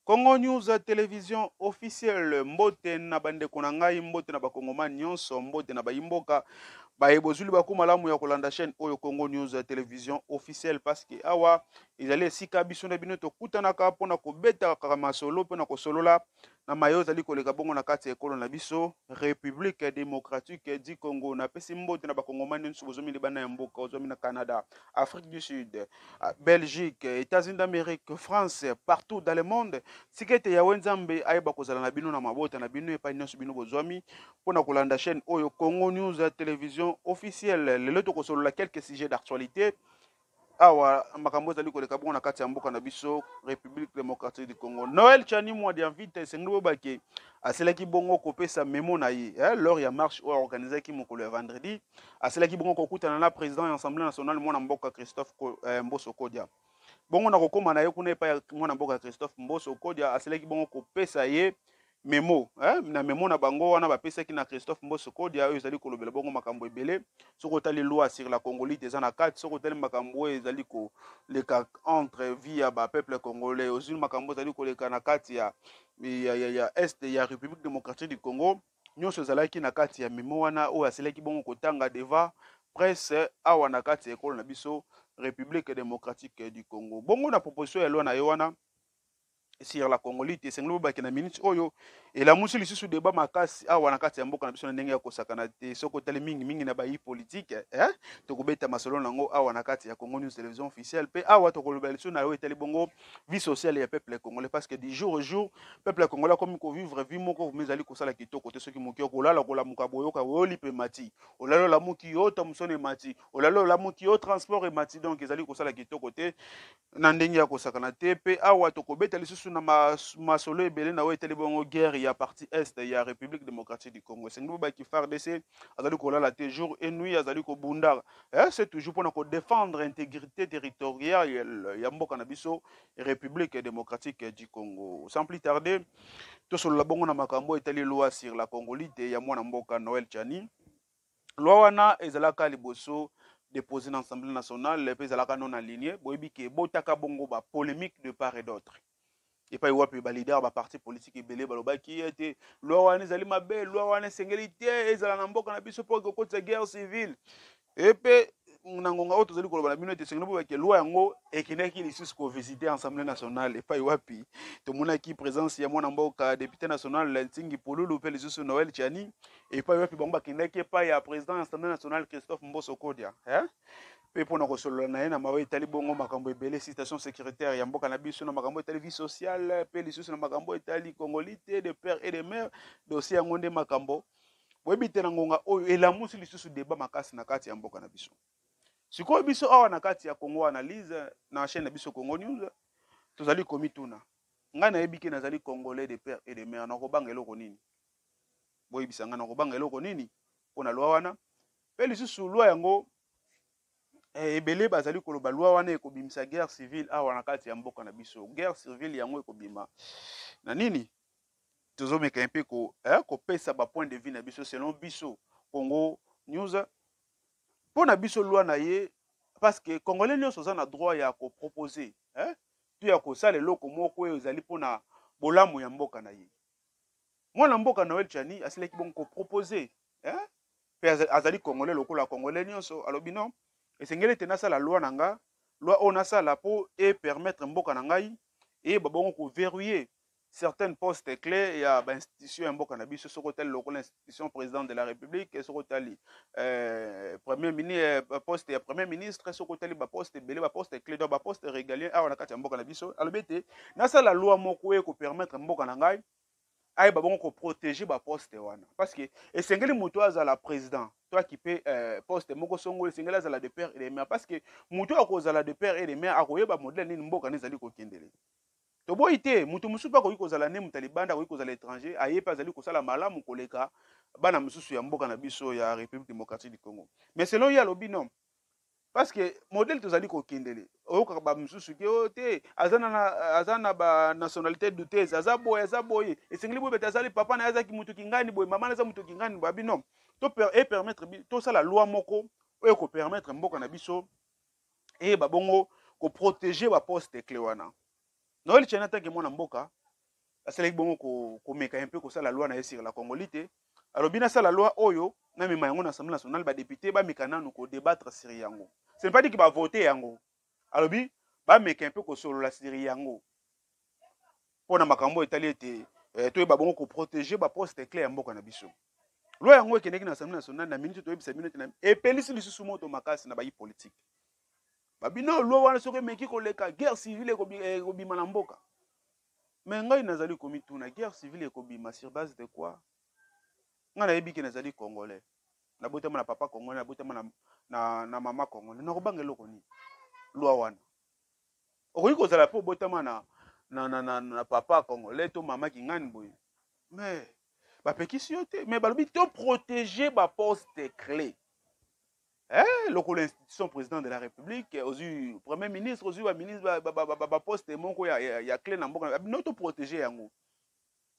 Congo News télévision officielle mbote na bande konangai mbote na bakongomani nyonso mbote na bayimboka bayebozuli bakuma lamu ya kolanda chaîne oyo Congo News télévision officielle parce que awa ezali esika biso na bino tokutanaka mpona kobeta kaka masolo mpona kosolola na mayo ezali koleka bongo na kati ya ekolo na biso République démocratique du Congo. Napesi mbote na bakongomani nyonso bozomi libanda ya mboka ozomi na Canada, Afrique du Sud, Belgique, États-Unis d'Amérique, France, partout dans le monde. Sikete ya wenzambe ayeba kozala na bino na mabota na bino epai nyonso bino bozwami mpona kolanda chaîne oyo Congo News télévision officielle. Lelo tokosolola quelques sujets d'actualité awa makambo ezali koleka bongo na kati ya mboka na biso République démocratique du Congo. Noël Tchani mwa d'invite esengi bobake aselaki bongo kopesa memo na ye lors ya marche oyo aorganizaki mokolo ya vendredi, aselaki bongo kokutana na président ya Assemblée nationale mwana mboka Christophe Mboso Kodia. Bongo na kokoma na ye kuna epai ya mwana mboka Christophe Mboso Kodia aselaki bongo kopesa ye memo na memo na bango wana bapesaki na Christophe Mboso Kodia oyo ezali kolobela bongo makambo ebele soko tali loi sur la congolite eza na kati soko tali makambo oyo ezali koleka entre vie ya bapeuple congolais ozwi makambo ezali koleka na kati ya est ya République démocratique du Congo nyonso ezalaki na kati ya memo wana oyo aselaki bongo kotanga devant presse awa na kati ya ekolo na biso République démocratique du Congo. Bongo na proposition ya loi na yo wana sur la congolite esengeli bobaki na minute oyo elamusi lisusu débat makasi awa na kati ya mboka na biso na ndenge ya kosakana te soko tali mingi na bayi politique tokobeta masolo nango awa na kati ya Congo News télévision officielle pe awa tokoloba lisusu na yo etali bongo vie sociale ya peuple congolais parce que du jour au jour peuple congolais comme ko vivre vie moko mezali kosala kitoko te soki moki kolala kolamuka boyoka oyoli pe mati olalo la muki yo tamusone mati olalo la muki yo transport et mati donc ezali kosala kitoko te na ndenge ya kosakana te pe awa tokobeta lisusu na masolo ebele na oyo etali bongo guerre ya partie est ya République démocratique du Congo esengi bobaki FARDC azali kolala te jour et nuit azali kobunda c'est toujours mpona kodéfendre intégrité territoriale ya mboka na biso République démocratique du Congo. Sans plus tarder tosolola bongo na makambo etali loi sur la congolite ya mwana mboka Noël Tchani. Loi wana ezalaka liboso déposé dans l'Assemblée nationale, les pays non alignés, boyebi ke botaka bongo ba polémique de part et d'autre. Et pas wapi ba leader ba parti politique ebele baloba ki était loi wana ezali mabe, loi wana sengeli te ezala na mboka na biso po ko kotsa guerre civile. Et pe ngonga oyo tozali koloba na bino ete sengeli boba ke loi yango ekendaki lisusu ko visiter Assemblée nationale epai wapi tomonaki présence ya mwana mboka député national Ntingi Polulu pe lisusu Noël Tchani epai wapi bango bakendaki epai ya président ya Assemblée nationale Christophe Mboso Kodia pe mpona kosolola na ye na mawa etali bongo makambo ebele situation sécuritaire ya mboka na biso na makambo etali vie sociale pe lisusu na makambo etali congolité de père et de mère dossier yango nde makambo boyebi te na ngonga oyo elamusi lisusu débat makasi na kati ya mboka na biso. Sikoyo biso awa na kati ya Congo Analyse na chaîne na biso Congo News tozali komituna ngai nayebi ke nazali congolais de père et de mère na kobanga eloko nini boyebisa ngai na kobanga eloko nini mpona lwa wana pe lisusu lwa yango ebele bazali koloba lwa wana ekobimisa guerre civile awa na kati ya mboka na biso guerre civile yango ekobima na nini tozomeka mpe kopesa bapoint de vue na biso selon biso Congo News mpona biso lwa na ye parce que congolais nyonso oza na droit ya kopropose to ya kosala eloko moko oyo ezali mpona bolamu ya mboka na ye. Mwana mboka Noël Tchani asilaki bongo kopropose pe azali congolais lokola congolais nyonso alobi non esengeli te nasala loi na nga loi oyo nasala mpo epermettre mboka na ngai eyeba bongo koverrouiller certaines postes clés ya bainstitution ya mboka na biso soko tali lokola institution président de la république soko tali premier ministre poste ya premier ministre soko tali baposte ebele baposte clé donc baposte régalien awa na kati ya mboka na biso alobi ete nasala loi moko ekopermettre mboka na ngai ayeba bongo koprotéger baposte wana parce que esengeli moto azala président toi qui peut poste moko songo esengeli azala de père et de mère parce que moto akozala de père et de mère akoyeba modèle nini mboka nezali kokendele toboyi te moto mosusu mpe akoki kozala ne moto alibanda akoki kozala étranger ayebi azali kosala malamu koleka bana mosusu ya mboka na biso ya République démocratique du Congo mais selon ye alobi non parce que modèle tozali kokendele oyokaka bamosusu ke oyo te aza na banationalité douteuse aza boye esengeli boye bete azali papa na ye azaki moto kingani boye mama na eza moto kingani boye abi non epermettre tosala loi moko oyo kopermettre mboka na biso eyeba bongo koprotege baposte clé wana Noël Tchani atake mwana mboka asalaki bongo komeka un peu kosala loi na ye sur la congolité alobi nasala loi oyo namema yango na assemblée nationale badepute bameka nanu kodébattre sur yango ce n'est pas dit que bavote yango alobi bameka un peu kosolola sur yango mpo na makambo etali ete toyeba bongo koprotege baposte clé ya mboka na biso loi yango ekendeki na assemblée nationale na minute toyebisa bino ete epelisi lisusu moto makasi na bayi politique babino loi wana soki emeki koleka guerre civile ekobima na mboka mais ngai nazali komituna guerre civile ekobima sur base de quoi nga nayebi ke nazali congolais nabotama na papa congolais nabotama na mama congolais nakobanga eloko nini lwa wana okoki kozala mpe obotama na papa congolais to mama kingani boye mais bapekisi yo te mais balobi to protéger baposte clé lokolo institution président de la république ozwi premier ministre ozwi baministre baposte moko ya clé na mboka no to protéger yango.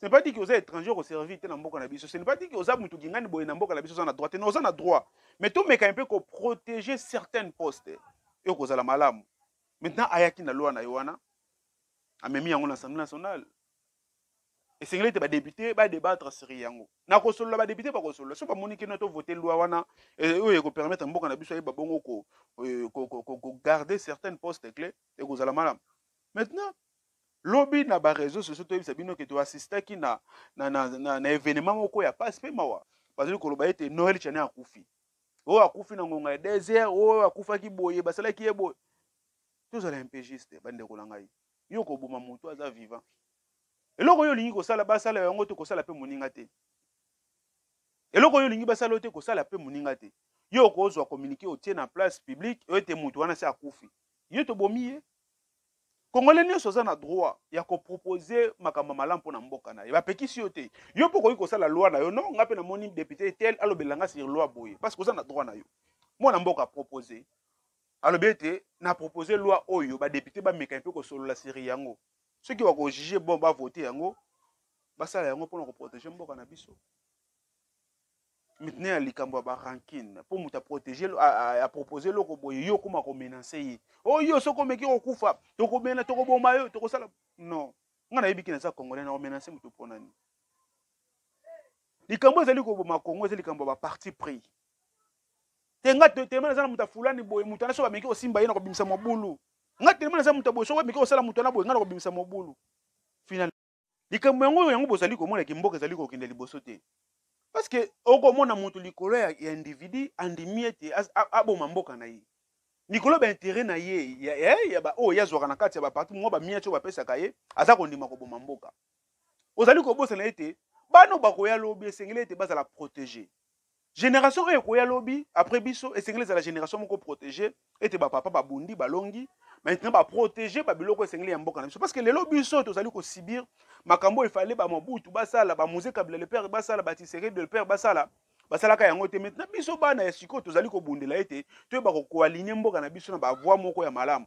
Ce n'est pas dit que vous êtes étranger au service de Namboka na biso. Ce n'est pas dit que vous avez mutukingani boye Namboka na biso na droit. Non, on a droit. Mais tout mais un peu qu'on protéger certains postes. Et au cause la malamu. Maintenant ayaki na loi na yoana. A même yango na l'Assemblée nationale. Et c'est que ba député ba débattre sur yango. Na ko solo ba député ba ko solo. So ba moniki na to voter loi wana et oyo ko permettre Mboka na biso ba bongo ko garder certains postes clés et cause la malamu. Maintenant lobby na ba réseaux sociaux to yebisa bino ke to assistaki na événement moko ya passe pe mawa bazali koloba ete Noël Chane akufi o akufi na ngonga ya désert o akufaki boye basalaki ye boye tozala impégiste bande kolanga yi yo ko boma mutu aza vivant eloko yo lingi kosala basala yango to kosala pe moninga te eloko yo lingi basala te kosala pe moninga te yo ko ozwa communiquer o tie na place publique o ete mutu wana se akufi yo to bomiye Congolais nyonso aza na droit ya proposer makambo malamu mpona mboka na ye bapekisi yo te yo mpo koki kosala loi na yo non nga mpe namoni député tel alobelanga sur loi boye parce que oza na droit na yo mwana mboka proposer alobi ete na proposer loi oyo badepute bameka mpe kosolola sur yango soki bakojuge bon bavote yango basala yango mpona koprotege mboka na biso maintenant ya likambo ya barankine mpo moto aprotéger aproposer eloko boye yo okoma komenanse ye o yo soki omeki kokufa tokobena tokoboma yo tokosala non nga nayebiki naza congolais na komenanse moto mpona nini likambo ezali koboma kongo eza likambo ya baparti pris te nga tema naza na moto afulani boye moto ana so bameki kosimba ye na kobimisa mobulu nga tema naza moto boye so bameki kosala moto ana boye nga na kobimisa mobulu final likambo yango bozali komona ke mboka ezali kokende liboso te. Parce que okomona mutu likolo ya individu andimi ete aboma mboka na ye likolo ba intérêt na ye ya ba o yazwaka na kati ya ba parti mo ba miacho ba pesa ka ye aza kondima koboma mboka ozali kobosa na ete bano bakoya lobi esengeli ete bazala protéger génération oyo koya lobi après biso esengeli za la génération moko protéger ete ba papa babundi balongi maintenant ba protéger ba biloko esengeli ya mboka na biso parce que les lobby so tozali ko subir makambo efale ba mobutu basala ba musée kabila le père basala ba tisseré de le père basala ka yango te maintenant biso bana ya siko tozali ko bundela ete to ba ko aligner mboka na biso na ba voix moko ya malamu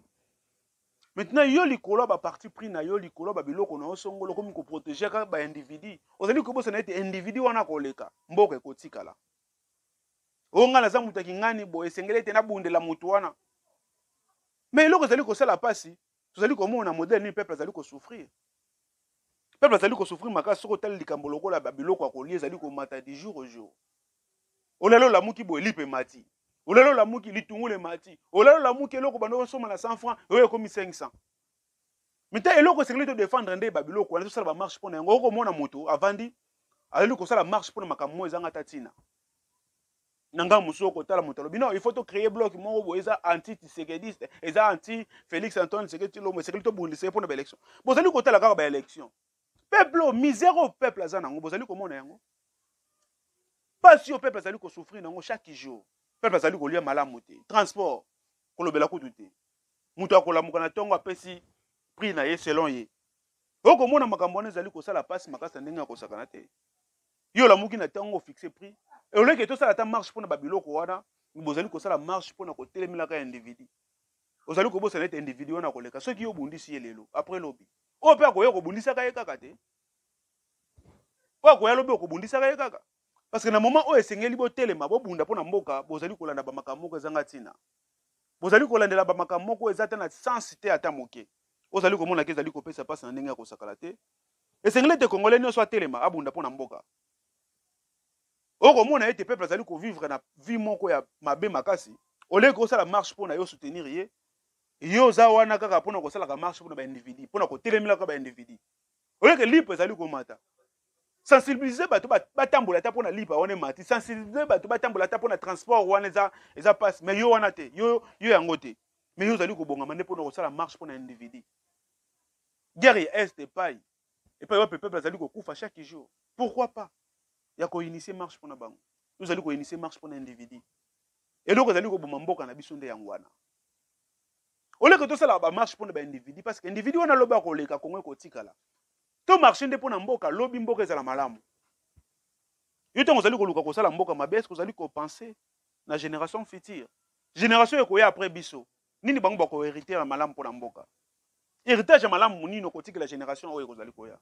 maintenant yo likolo ba parti pris na yo likolo ba biloko na osongolo komi ko protéger ka ba individu ozali ko bosa na ete individu wana koleka mboka ekotikala onga na za mutaki ngani bo esengeli ete na bundela mutu wana mais eloko ezali kosala pasi tozali komona modèle ni peuple ezali kosouffrir peuple azali kosouffrir makasi soko tali likambo lokola babiloko ya kolia ezali komata du jour au jour olelo lamuki boye lipe mati olelo lamuki litungule mati olelo lamuki eloko bando osoma na 100 francs oyo ekomi 500 mita eloko esengeli to défendre nde babiloko wana tosala bamarche mpona yango okomona moto avandi azali kosala marche mpona makambo ezanga tatina nanga muso kotala moto alobi non il faut to créer bloc moko boye eza anti-tisekediste eza anti-Félix Antoine Tshisekedi Tshilombo esengeli to bundisa mpona baélection bozali kotala kaka baélection peuple misère au peuple aza nango bozali komona yango pasi au peuple azali kosouffrir nango chaque jour peuple azali kolia malamu te transport kolobela kutu te moto akolamuka na ntongo apesi prix na ye selon ye okomona makambo wana ezali kosala pasi makasi na ndenge ya kosakana te yo lamuki na ntongo fixe prix oleke tosala ata marche mpona babiloko wana bozali kosala marche mpona kotelemelaka ya individu ozali kobosa na ete individu wana koleka soki yo obundisi ye lelo après lobi oyo mpe akoya kobundisaka ye kaka te oyo akoya lobi okobundisaka ye kaka parce que na moment oyo esengeli botelema bobunda mpona mboka bozali kolanda bamakambo moko ezanga ntina bozali kolandela bamakambo moko eza te na sens te ata moke ozali komona ke ezali kopesa mpasi na ndenge ya kosakala te Et c'est que les Congolais ne soient tellement abunda pour Namboka. Au moins, on a été peuple azali ko vivre na vie moko ya mabe makasi. Au lieu que ça la marche pour na yo soutenir ye. Yo za wana kaka pour na ko sala ka marche pour na ba individu, pour na ko telemela ka ba individu. Au lieu que lipe azali ko mata. Sensibiliser bato batambola ta pour na lipe wana mati. Sensibiliser bato batambola ta pour na transport wana eza passe. Mais yo wana te, yo yango te. Mais yo zali ko bonga mande pour na ko sala marche pour na individu. Guerre est et paille. Et puis le peuple azali ko kufa chaque jour. Pourquoi pas? Il y a initier marche pour na bango. Nous allons initier marche pour un individu. Et donc, nous allons bomamboka na bisonde yangwana. Au lieu que tout ça la marche pour un individu, parce que l'individu on a loba ko leka kongo ko tikala. To marcher nde pour na mboka, lobi mboka ezala malamu. Yo to ngozali ko luka ko sala mboka mabe, est-ce que vous allez ko penser na génération future. Génération ko ya après biso. Nini bango ba ko hériter la malamu pour na mboka. Héritage ya malamu munino ko tikala génération oyo ko zali ko ya.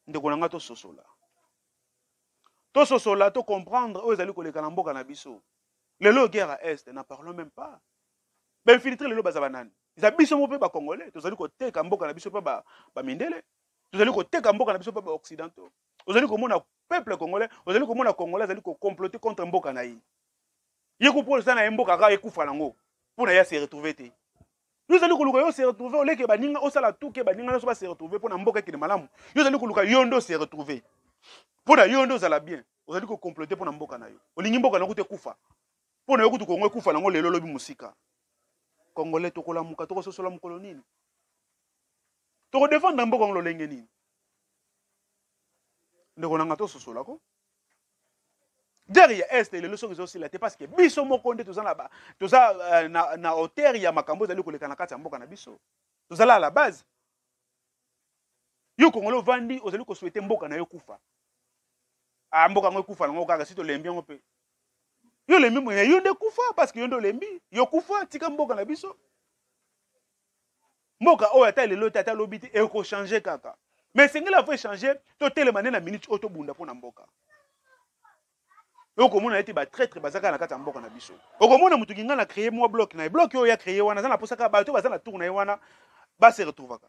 Ndeko nanga to sosola. To sosola to comprendre oyo ezali koleka na mboka na biso. Lelo guerre à est, n'en parlons même pas. Ben infiltrer lelo bazaba nani. Za biso mo pe ba congolais, to zali ko teka mboka na biso pa ba mindele. To zali ko teka mboka na biso pa ba occidentaux. Ozali ko mona peuple congolais, ozali ko mona congolais zali ko comploter contre mboka na yi. Yeko pour ça na mboka ka ekufa nango. Pour na ya se retrouver te. Nous allons koluka se retrouver au lieu que baninga osala tout que baninga no se retrouver pour na mboka ki de malamu. Nous allons koluka yondo se retrouver. Pour na yondo zala bien. Vous allez comploter pour na mboka na yo. Olingi mboka na ko te kufa. Pour na yo kutu kongo kufa nango lelo lobi musika. Congolais to kola muka to ko sosola mukolo nini. To ko défendre mboka ngolo lenge nini. Ndeko nanga to sosola ko. Derrière est les leçons qu'ils ont aussi là parce que biso moko nde tozana ba toza na hauteur ya makambo zali koleka na kati ya mboka na biso tozala à la base yo kongolo vandi ozali ko souhaiter mboka na yo kufa mboka ngo kufa ngo kaka sito lembi ngo pe yo lembi mo yo nde kufa parce que yo ndo lembi yo kufa tika mboka na biso mboka oyo ata lelo tata lobiti e ko changer kaka mais singela faut changer to telema na minute auto bunda pona mboka. Okomona eti ba traître bazaka na kati ya mboka na biso. Okomona mutu kinga na créer moi bloc na bloc yo ya créer wana za na posaka bato bazana tour na yo wana ba se retrouvaka.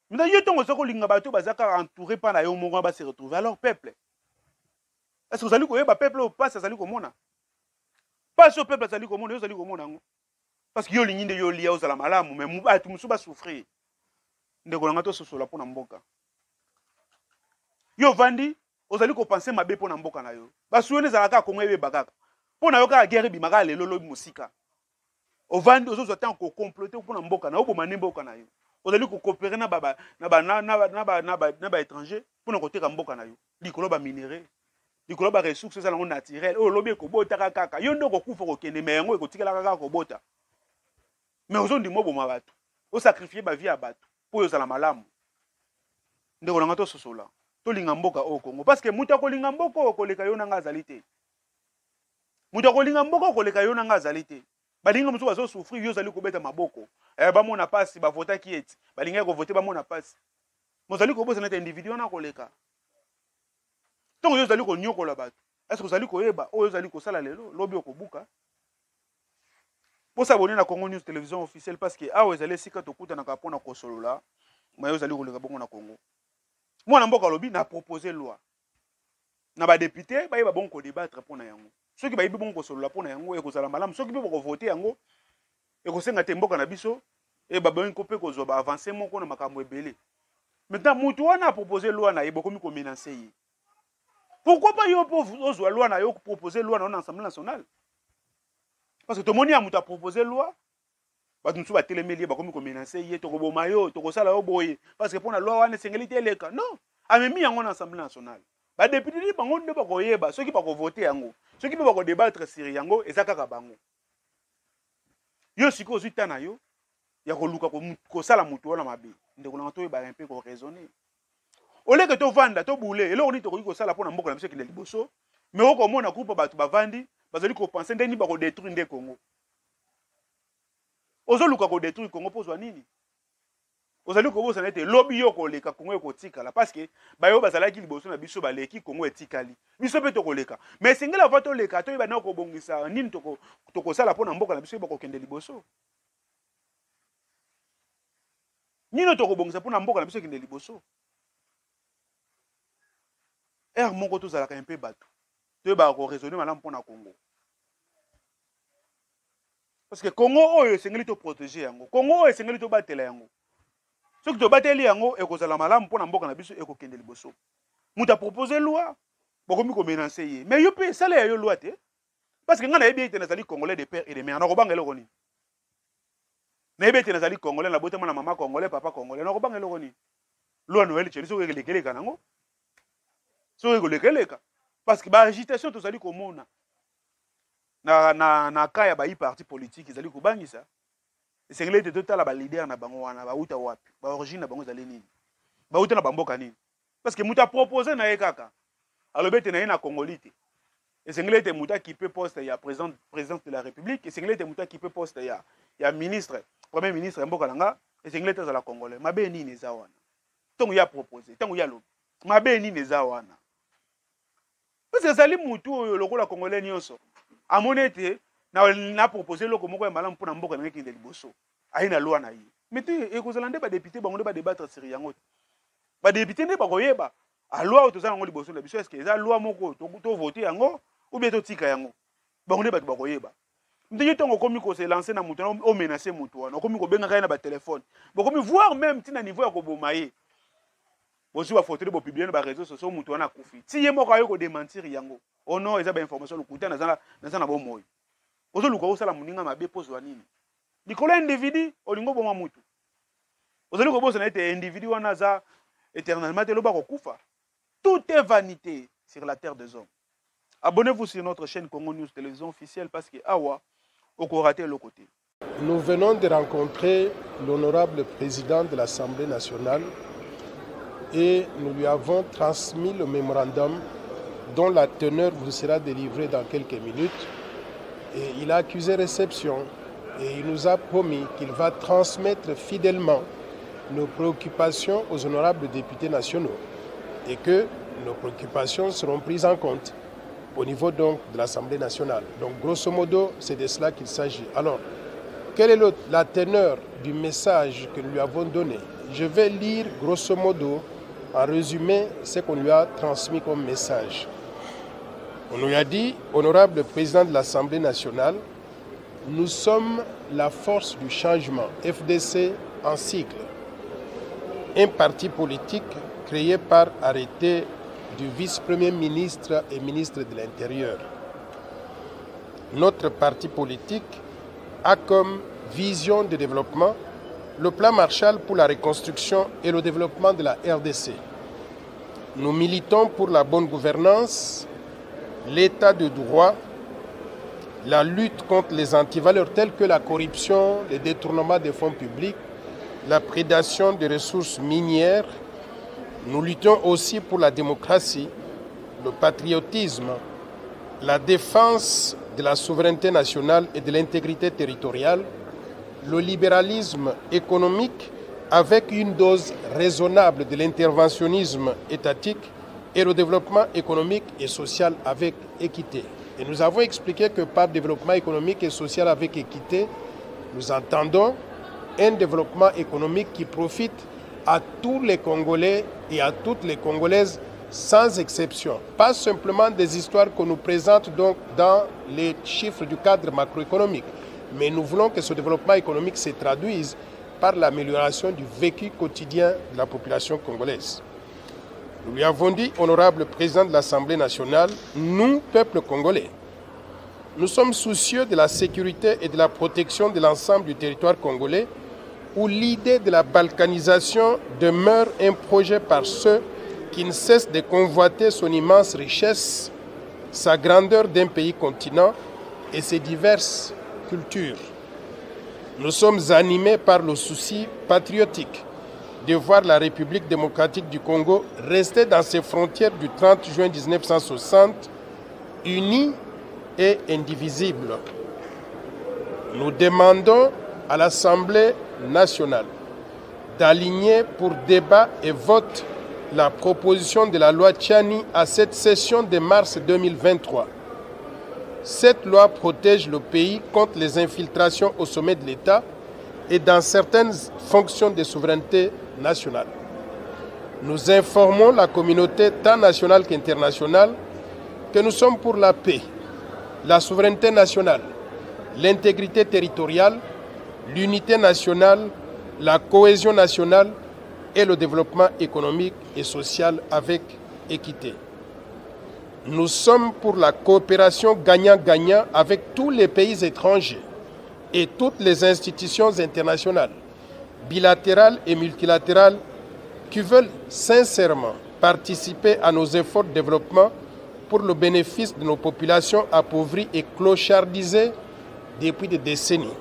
Munda yo tongo soko linga bato bazaka entouré par na yo mongo ba se retrouver. Alors peuple. Est-ce que vous allez koyeba peuple au passe azali komona? Pas sur peuple azali komona yo azali komona ngo. Parce que yo lingi nde yo lia ozala malamu mais mutu musu ba souffrir. Ndeko nanga to sosola pona mboka. Yo vandi ozali ko penser mabe pona mboka na yo. Basuene zalaka kongo ebe bakaka. Pona yo ka guerre bimaka lelo lo musika. Ovandi ozo temps ko comploter pona mboka na obo manembo kana yo. Ozali ko coopérer na ba étranger pona ko teka mboka na yo. Likolo ba minerais, likolo ba ressources za ngo naturel. O lobi ko bota kaka. Yo ndo ko kufa ko kende mais ngo ko tikela kaka ko bota. Mais ozo ndimo bo mabatu. O sacrifier ba vie ya bato. Po yo zala malamu. Ndeko nanga to sosola. To linga mboka o Congo parce que muta ko linga mboka o koleka yo nanga azalite muta ko linga mboka o koleka yo nanga azalite balinga musu bazo souffrir yo zali ko beta maboko ba mona passe ba vota ki eti balinga ko voter ba mona passe mozali ko bosa na individu na koleka donc yo zali ko nyokola bato est-ce que zali ko yeba o yo zali ko sala lelo lobi ko buka pour s'abonner na Congo News télévision officielle parce que awe zali sika to kuta na kapona ko solola mayo zali ko leka bongo na Congo. Moi na mboka lobi na proposer loi na ba député ba yeba bon ko débattre pona yango ceux qui ba yibi bon ko solola pona yango e ko sala malamu ceux qui ba ko voter yango e ko senga te mboka na biso e ba bon ko pe ko zo ba avancer moko na makambo ebele maintenant mutu wana proposer loi na yebo komi ko menacer yi pourquoi pas yo pour ozwa loi na yo proposer loi na Assemblée nationale parce que tout monde a mutu a proposer loi ba tunsu ba telemeli ba komi ko menacer yi to ko boma yo to ko sala yo boye parce que pona loi wana sengelité eleka non amemi yango na Assemblée nationale ba député ni bango nde ba ko yeba ceux qui ba ko voter yango ceux qui ba ko débattre sur yango ezaka bango yo siko zuta na yo ya ko luka ko sala mutu wana mabe ndeko na to yeba un peu ko raisonner au lieu que to vanda to boule et là on dit to ko sala pona mboka na biso ki le liboso mais oko mona groupe ba to ba vandi bazali ko penser ndeni ba ko détruire nde Congo ozo luka ko détruire Congo pozwa nini ozali ko bosa na ete lobby yo ko leka Congo ko tikala parce que ba yo bazalaki liboso na biso ba leki Congo etikali biso pe to ko leka mais singela va to leka to yeba na ko bongisa nini to ko sala pona mboka na biso ba ko kende liboso Nino tokobongisa mpona mboka na biso ekende liboso. Moko tozalaka un peu bato. Toyeba ko raisonner malamu mpona Congo. Parce que Congo oyo esengeli to protéger yango. Congo oyo esengeli to batela yango. Soki to bateli yango ekozala malamu mpona mboka na biso ekokende liboso. Muta proposer loi bokomi ko menacer ye. Mais yo pe sala ya yo loi te. Parce que ngana yebi ete nazali congolais de père et de mère. Na kobanga eloko ni. Na yebi ete nazali congolais na botema na mama congolais papa congolais. Na kobanga eloko ni. Loi Noël cheli so lekeleka nango. So lekeleka. Parce que ba agitation tozali komona. Na kaya ba parti politique ezali kobangisa. Esengeli ete totala ba leader na bango wana ba uta wapi. Ba origine na bango ezali nini. Ba uta na bamboka nini. Parce que muta proposer na ye kaka. Alobete na ye na Congolite. Esengeli ete muta qui peut poste ya président de la République, esengeli ete muta qui peut poste ya ministre, premier ministre mboka langa, esengeli ete za la Congolais. Mabe nini eza wana. Tongo ya proposer, tongo ya lobi. Mabe nini eza wana. Parce que zali mutu oyo lokola Congolais nyonso. Amonete na proposer loko moko ya malamu mpona mboka na kende liboso. Aina loi na ye. Mais te ekozala nde ba député bango nde ba débattre sur yango. Ba député nde ba koyeba. A loi tozala ngo liboso na biso est-ce que eza loi moko to voter yango ou bien to tika yango. Bango nde ba koyeba. Ndenge tongo komi ko se lancer na mutu na o menacer mutu wana. Komi ko benga na ba téléphone. Ba komi voir même tina niveau ya ko bomaye. Bosi ba photo bo publier na ba réseaux sociaux mutu wana kufi. Ti ye moko ayo ko démentir yango. Oh non, eza ba information lokuta na zana bo moyo. Ozo luka osala muninga mabe pozo nini. Likolo individu olingo boma mutu. Ozo luka bozo na ete individu wana za éternellement te loba ko kufa. Tout est vanité sur la terre des hommes. Abonnez-vous sur notre chaîne Congo News Télévision officielle parce que awa oko raté le côté. Nous venons de rencontrer l'honorable président de l'Assemblée nationale et nous lui avons transmis le mémorandum dont la teneur vous sera délivrée dans quelques minutes. Et il a accusé réception et il nous a promis qu'il va transmettre fidèlement nos préoccupations aux honorables députés nationaux et que nos préoccupations seront prises en compte au niveau donc de l'Assemblée nationale. Donc grosso modo, c'est de cela qu'il s'agit. Alors, quelle est la teneur du message que nous lui avons donné? Je vais lire grosso modo, en résumé, ce qu'on lui a transmis comme message. On lui a dit, honorable président de l'Assemblée nationale, nous sommes la force du changement, FDC en cycle, un parti politique créé par arrêté du vice-premier ministre et ministre de l'Intérieur. Notre parti politique a comme vision de développement le plan Marshall pour la reconstruction et le développement de la RDC. Nous militons pour la bonne gouvernance, l'état de droit, la lutte contre les antivaleurs telles que la corruption, le détournement des fonds publics, la prédation des ressources minières. Nous luttons aussi pour la démocratie, le patriotisme, la défense de la souveraineté nationale et de l'intégrité territoriale, le libéralisme économique avec une dose raisonnable de l'interventionnisme étatique et le développement économique et social avec équité. Et nous avons expliqué que par développement économique et social avec équité, nous entendons un développement économique qui profite à tous les Congolais et à toutes les Congolaises sans exception. Pas simplement des histoires qu'on nous présente donc dans les chiffres du cadre macroéconomique, mais nous voulons que ce développement économique se traduise par l'amélioration du vécu quotidien de la population congolaise. Nous lui avons dit, honorable président de l'Assemblée nationale, nous, peuple congolais, nous sommes soucieux de la sécurité et de la protection de l'ensemble du territoire congolais, où l'idée de la balkanisation demeure un projet par ceux qui ne cessent de convoiter son immense richesse, sa grandeur d'un pays continent et ses diverses cultures. Nous sommes animés par le souci patriotique de voir la République démocratique du Congo rester dans ses frontières du 30 juin 1960, unie et indivisible. Nous demandons à l'Assemblée nationale d'aligner pour débat et vote la proposition de la loi Tchani à cette session de mars 2023. Cette loi protège le pays contre les infiltrations au sommet de l'État et dans certaines fonctions de souveraineté nationale. Nous informons la communauté tant nationale qu'internationale que nous sommes pour la paix, la souveraineté nationale, l'intégrité territoriale, l'unité nationale, la cohésion nationale et le développement économique et social avec équité. Nous sommes pour la coopération gagnant-gagnant avec tous les pays étrangers et toutes les institutions internationales, bilatérales et multilatérales, qui veulent sincèrement participer à nos efforts de développement pour le bénéfice de nos populations appauvries et clochardisées depuis des décennies.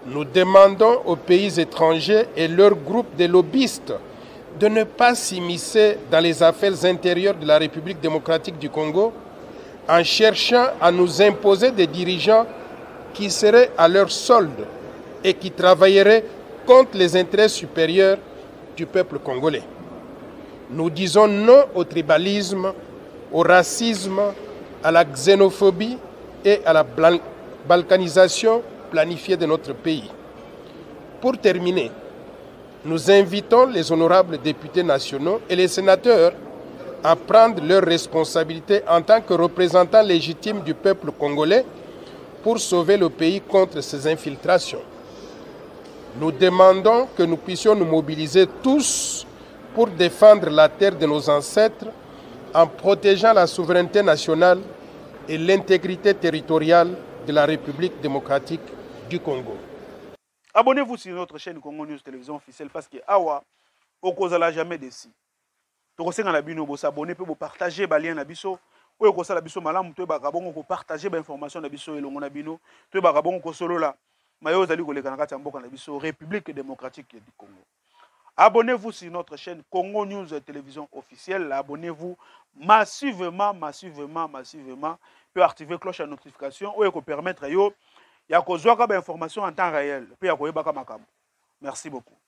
Nous demandons aux pays étrangers et leurs groupes de lobbyistes de ne pas s'immiscer dans les affaires intérieures de la République démocratique du Congo en cherchant à nous imposer des dirigeants qui seraient à leur solde et qui travailleraient contre les intérêts supérieurs du peuple congolais. Nous disons non au tribalisme, au racisme, à la xénophobie et à la balkanisation planifiée de notre pays. Pour terminer, nous invitons les honorables députés nationaux et les sénateurs à prendre leurs responsabilités en tant que représentants légitimes du peuple congolais pour sauver le pays contre ces infiltrations. Nous demandons que nous puissions nous mobiliser tous pour défendre la terre de nos ancêtres en protégeant la souveraineté nationale et l'intégrité territoriale de la République démocratique du Congo. Abonnez-vous sur notre chaîne Congo News Télévision officielle parce que awa okozala jamais déçu. Tokosenga na bino bo s'abonner pe bo partager ba lien na biso oyo kosala biso malamu to ba kabongo ko partager ba information na biso elongo na bino to ba kabongo ko solola mayo zali koleka na kati ya mboka na biso République démocratique du Congo. Abonnez-vous sur notre chaîne Congo News Télévision officielle, abonnez-vous massivement puis activer cloche de notification oyo ko permettre yo ya kozwaka ba information en temps réel puis ya koyebaka makambo. Merci beaucoup.